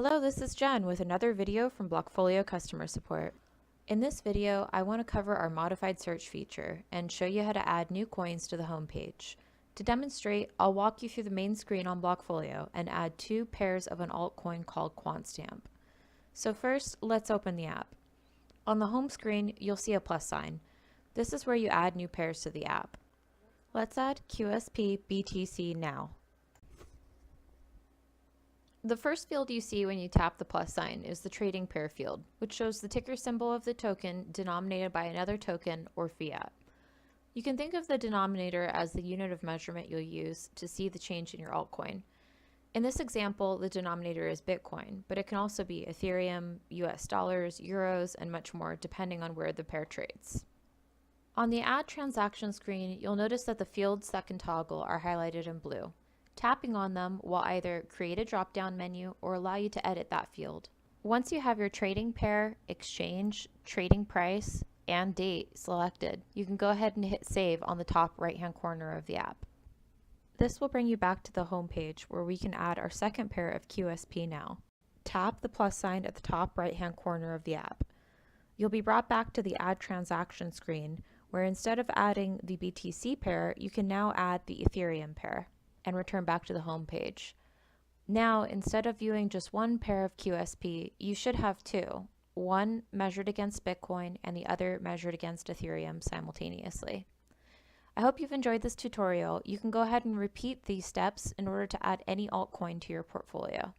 Hello, this is Jen with another video from Blockfolio customer support. In this video, I want to cover our modified search feature and show you how to add new coins to the home page. To demonstrate, I'll walk you through the main screen on Blockfolio and add two pairs of an altcoin called Quantstamp. So first, let's open the app. On the home screen, you'll see a plus sign. This is where you add new pairs to the app. Let's add QSP BTC now. The first field you see when you tap the plus sign is the trading pair field, which shows the ticker symbol of the token denominated by another token or fiat. You can think of the denominator as the unit of measurement you'll use to see the change in your altcoin. In this example, the denominator is Bitcoin, but it can also be Ethereum, US dollars, euros, and much more depending on where the pair trades. On the Add Transaction screen, you'll notice that the fields that can toggle are highlighted in blue. Tapping on them will either create a drop-down menu or allow you to edit that field. Once you have your trading pair, exchange, trading price, and date selected, you can go ahead and hit save on the top right-hand corner of the app. This will bring you back to the home page where we can add our second pair of QSP now. Tap the plus sign at the top right-hand corner of the app. You'll be brought back to the Add Transaction screen where instead of adding the BTC pair, you can now add the Ethereum pair and return back to the home page. Now, instead of viewing just one pair of QSP, you should have two, one measured against Bitcoin and the other measured against Ethereum simultaneously. I hope you've enjoyed this tutorial. You can go ahead and repeat these steps in order to add any altcoin to your portfolio.